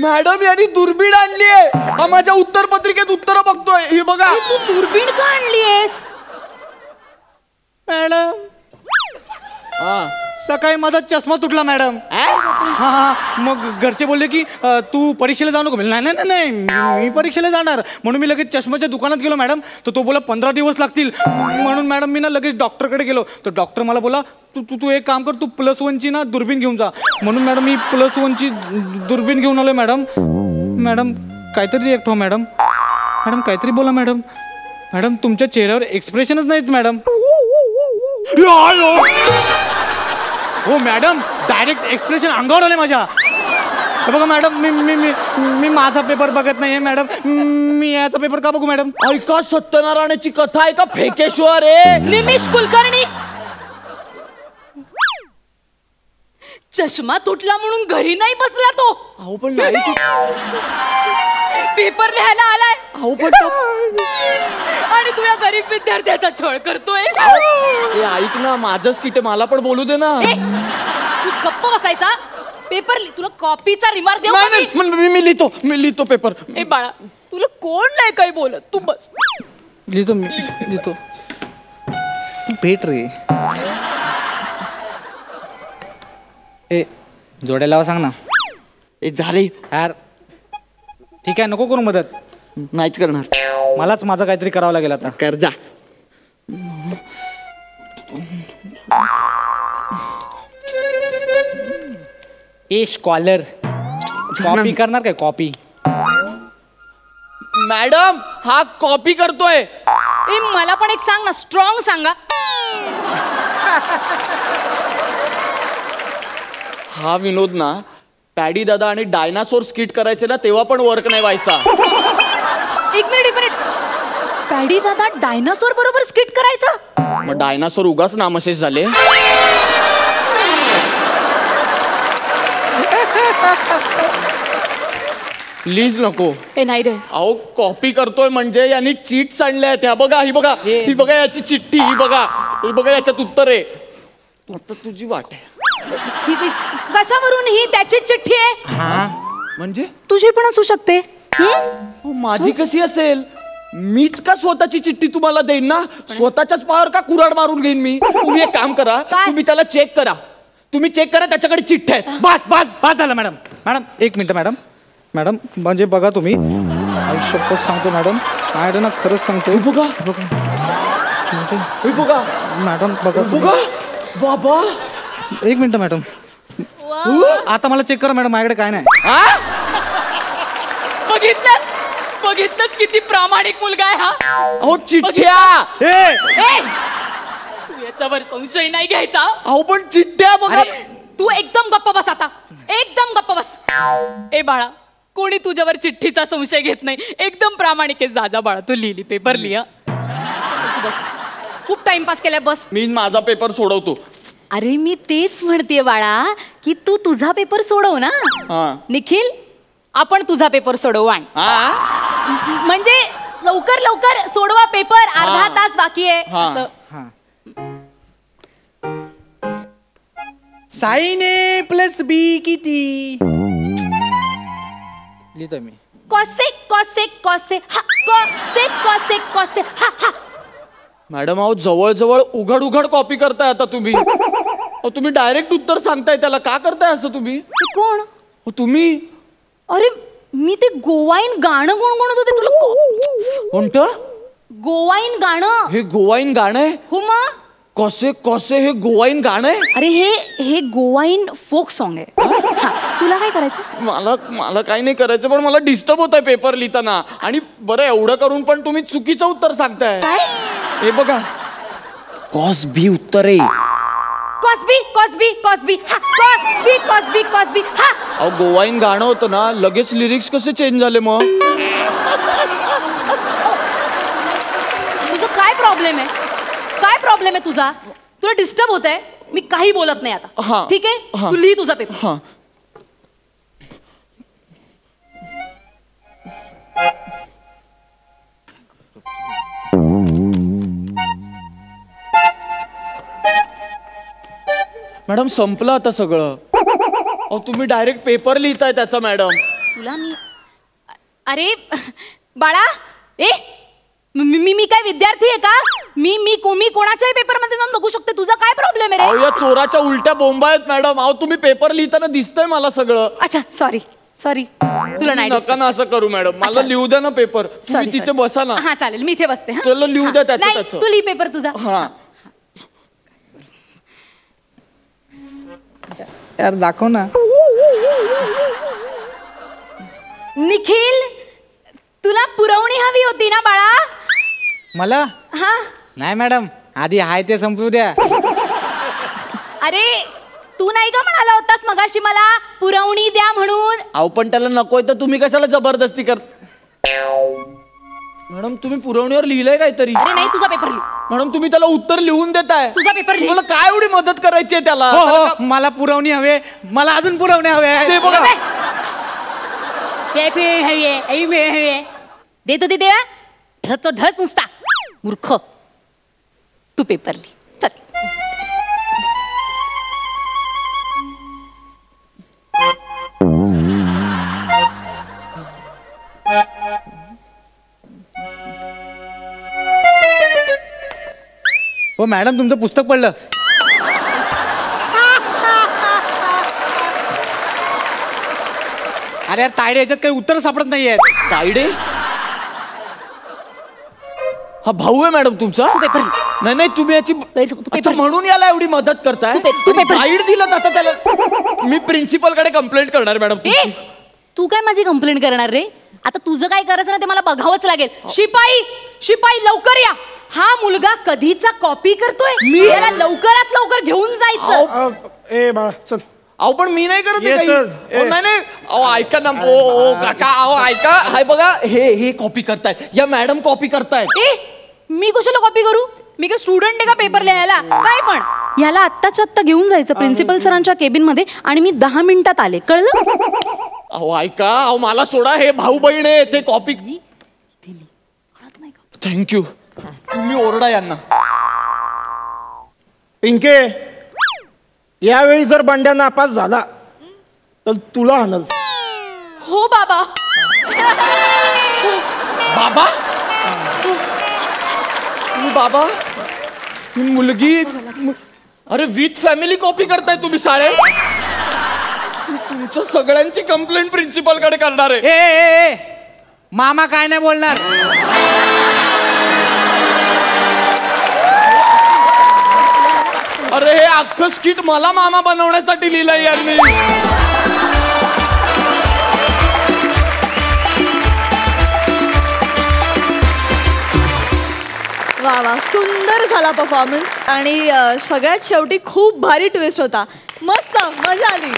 मॅडम यांनी दुर्बीण आणली आहे. हा माझ्या उत्तर पत्रिकेत उत्तर बघतोय. हे बघा. तू दुर्बीण का आणलीयस? मॅडम सकाळी माझा चष्मा तुटला मॅडम. हा मग घरचे बोलले की तू परीक्षेला जाऊ नको. नाही नाही नाही मी परीक्षेला जाणार म्हणून मी लगेच चष्म्याच्या दुकानात गेलो मॅडम. तर तो बोला 15 दिवस लागतील. म्हणून मॅडम मी ना लगेच डॉक्टरकडे गेलो. तर डॉक्टर मला बोला तू तू तू एक काम कर, तू +1ची ना दुर्बीण घेऊन जा. म्हणून मॅडम मी +1ची दुर्बीण घेऊन आलोय मॅडम. मॅडम काहीतरी रिएक्ट हो मॅडम. मॅडम काहीतरी बोला मॅडम. मॅडम तुमच्या चेहऱ्यावर एक्सप्रेशनच नाहीत मॅडम. हो मॅडम डायरेक्ट एक्सप्रेशन अंगावर आले माझ्या. बघा मॅडम मी मी मी मी माझा पेपर बघत नाहीये मॅडम. मी याचा पेपर का बघू मॅडम? ऐका सत्यनारायणाची कथा आहे का फेकेश्वर आहे. निमिष कुलकर्णी, चष्मा तुटला म्हणून घरी नाही बसला तो. अहो पण नाही पेपर लिहायला आलाय. अहो पण आणि तू या गरीब विद्यार्थ्याचा छळ करतोय. ऐक ना माझंच किटे मला पण बोलू दे ना. तू गप्प बसायचा. पेपर तुला कॉपीचा रिमार्क देऊ का मी? मी लिहितो पेपर. ए बाळा तुला कोण नाही काही बोलत, तू बस. लिहितो मी लिहितो. भेट रे. ए जोड्या लावा सांग ना. ए झाले यार ठीक आहे नको करू मदत. नाहीच करणार. मलाच माझं काहीतरी करावं लागेल आता. कर जा. ए स्कॉलर कॉपी करणार काय? कॉपी मॅडम हा कॉपी करतोय. ए मला पण एक सांग ना, स्ट्रॉंग सांगा. हा विनोद ना पॅडी दादा आणि डायनासोर स्किट करायचे ना तेव्हा पण वर्क नाही व्हायचा. एक मिनिट. पॅडी दादा डायनासोर बरोबर स्किट करायचा? मग डायनासोर उगाच नामशेष झाले. प्लीज नको. ए नाही रे. अहो कॉपी करतोय म्हणजे यांनी चीट आणल्या आहेत. ह्या बघा ही बघा ही बघा याची चिठ्ठी. ही बघा याच्यात उत्तर आहे. आता तुझी वाट आहे. कशावरून ही त्याची चिठ्ठी आहे? म्हणजे तुझी पण असू शकते. माझी कशी असेल? मीच का स्वतःची चिठ्ठी तुम्हाला देईन ना. स्वतःच्याच पायावर का कुऱ्हाड मारून घेईन मी. तुम्ही एक काम करा, तुम्ही त्याला चेक करा. तुम्ही चेक करा त्याच्याकडे चिठ्ठ्या आहेत. बस झालं मॅडम. मॅडम एक मिनिट मॅडम. मॅडम म्हणजे बघा तुम्ही शपथ सांगतो मॅडम. मॅडम ना खरंच सांगतो. बघा बघा मॅडम बघा बघा बाबा. एक मिनिट मॅडम. आता मला चेक करा मॅडम. माझ्याकडे काय नाही. बघितलंस किती प्रामाणिक मुलगा आहे हा. अहो चिठ्ठ्या. तू याच्यावर संशय नाही घ्यायचा. अहो पण चिठ्ठ्या बघा. तू एकदम गप्प बस आता. एकदम गप्प बस. ए बाळा कोणी तुझ्यावर चिठ्ठीचा संशय घेत नाही. एकदम प्रामाणिक आहे. जा बाळा तू लिहिली पेपर लिहा. बस खूप टाइमपास केलाय. बस मी माझा पेपर सोडवतो. अरे मी तेच म्हणतेय बाळा की तू तुझा पेपर सोडव ना. निखिल आपण तुझा पेपर सोडवू. म्हणजे लवकर सोडवा पेपर. अर्धा तास बाकी आहे. साइन ए प्लस बी किती लिहितो मी. कॉसे हा. मॅडम अहो जवळ उघड कॉपी करताय आता तुम्ही. तुम्ही डायरेक्ट उत्तर सांगताय त्याला. का करताय असं तुम्ही? कोण तुम्ही? अरे मी ते गोवाईन गाणं गुणगुणत होते. तुला कोणतं गोवाईन गाणं? हे गोवाईन गाणं आहे? हो मग. कसे हे गोवाईन गाणं आहे? अरे हे गोवाईन फोक सॉन्ग आहे. तुला काय करायचं? मला काही नाही करायचं पण मला डिस्टर्ब होत आहे पेपर लिहिताना. आणि बरं एवढं करून पण तुम्ही चुकीचं उत्तर सांगताय. हे बघा कॉस्बी उत्तर आहे. कॉस्बी. अहो गोवाईन गाणं होतं ना लगेच लिरिक्स कसे चेंज झाले मग? तुझं काय प्रॉब्लेम आहे? काय प्रॉब्लेम आहे तुझा? तुला डिस्टर्ब होत आहे. मी काही बोलत नाही आता. ठीक आहे तू लिही तुझा पेपर. मॅडम संपलं आता सगळं. अहो तुम्ही डायरेक्ट पेपर लिहिताय त्याचा मॅडम. तुला मी अरे बाळा ए मी काय विद्यार्थी आहे का? मी कोणाच्याही पेपरमध्ये जाऊन बघू शकते. तुझा काय प्रॉब्लेम आहे रे? या चोराच्या उलट्या बोंबा आहेत मॅडम. अहो तुम्ही पेपर लिहिताना दिसतंय मला सगळं. अच्छा सॉरी तुला नाही नका ना असं करू मॅडम. मला लिहू द्या ना पेपर. तुम्ही तिथे बसा ना. हा चालेल मी इथे बसते. तुला लिहू द्या त्याचं. तू लिही पेपर तुझा. हा यार दाखव ना. निखिल तुला पुरवणी हवी होती ना बाळा? मला हा नाही मॅडम, आधी हाय ते संपू द्या. अरे तू नाही का म्हणाला होतास मगाशी मला पुरवणी द्या म्हणून? अहो पण त्याला नकोय तर तुम्ही कशाला जबरदस्ती कर. मॅडम तुम्ही पुरवणीवर लिहिलंय काहीतरी. अरे नाही तुझा पेपर लिह. मॅडम तुम्ही त्याला उत्तर लिहून देताय. तुझा पेपर लिह. मला काय एवढी मदत करायची आहे त्याला? हो मला पुरवणी हवे, मला अजून पुरवणी हवे. ते बघा देतो ते देवा ढच ढच नुसता मूर्ख. तू पेपर लिह चल. हो मॅडम तुमचं पुस्तक पडलं. अरे यार तायडे, याच्यात काही उत्तर सापडत नाहीये. तायडे हा भाऊ आहे मॅडम तुमचा? तू पेपर लिह. नाही तुम्ही याची अच्छा, म्हणून याला एवढी मदत करताय. गाईड दिलं आता त्याला. मी प्रिन्सिपल कडे कंप्लेंट करणार मॅडम. तू काय माझी कंप्लेंट करणार रे? आता तुझं काय करायचं ना ते मला बघावंच लागेल. शिपाई लवकर या. हा मुलगा कधीचा कॉपी करतोय. मी याला लवकरात लवकर घेऊन जायचं. ए बाळा चल. अहो पण मी नाही करत ये काही. तर, ए. नाही अहो ऐका ना. ओ काका अहो ऐका. हाय बघा हे कॉपी करतायत. या मॅडम कॉपी करतायत. मी कशाला कॉपी करू? मी काय स्टुडंट आहे का पेपर लिहायला? काय पण ह्याला आत्ताच्या आत्ता घेऊन जायचं प्रिन्सिपल सरांच्या केबिन मध्ये आणि मी 10 मिनिटात आले, कळलं? अहो ऐका. अहो मला सोडा. हे भाऊ बहीण आहे ते कॉपी. थँक्यू. तुम्ही ओरडा यांना. पिंके यावेळी जर बंड्या नापास झाला तर तुला आणल. हो बाबा. बाबा बाबा मुलगी अरे विथ फॅमिली कॉपी करताय तुम्ही शाळेत? तुमच्या सगळ्यांची कंप्लेंट प्रिन्सिपल कडे करणार आहे. ए मामा काय नाही बोलणार. अरे हे अख्खं स्किट मला मामा बनवण्यासाठी लिहिलंय यांनी. वा सुंदर झाला परफॉर्मन्स आणि सगळ्यात शेवटी खूप भारी ट्विस्ट होता. मस्त मजा आली.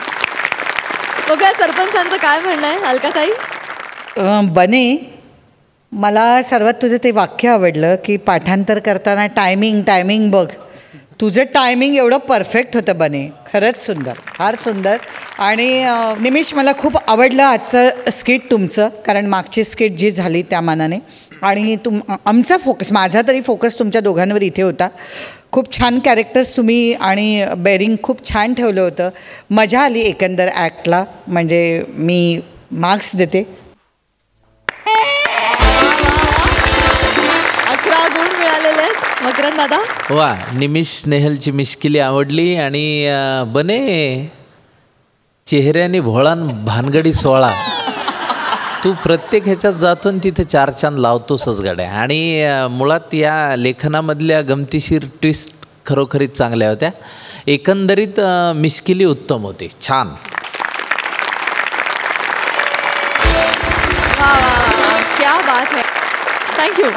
बघा सरपंचांचं काय म्हणणं आहे अलकाताई? बने मला सर्वात तुझं ते वाक्य आवडलं की पाठांतर करताना टायमिंग बघ. तुझं टायमिंग एवढं परफेक्ट होतं बने. खरंच सुंदर, फार सुंदर. आणि निमिष मला खूप आवडलं आजचं स्किट तुमचं, कारण मागची स्किट जी झाली त्या मानाने. आणि आमचा फोकस, माझा तरी फोकस तुमच्या दोघांवर इथे होता. खूप छान कॅरेक्टर्स तुम्ही आणि बेरिंग खूप छान ठेवलं होतं. मजा आली एकंदर ॲक्टला. म्हणजे मी मार्क्स देते. 11 गुण मिळालेले आहेत मकरंद दादा. वा निमिष स्नेहलची मिश्किली आवडली. आणि बने चेहऱ्याने भोळान भानगडी 16. तू प्रत्येक ह्याच्यात जातो आणि तिथे 4 चांद लावतोसच गड्या. आणि मुळात या लेखनामधल्या गमतीशीर ट्विस्ट खरोखरीच चांगल्या होत्या. एकंदरीत मिश्किली उत्तम होती. छान. वा क्या बात है. थँक्यू.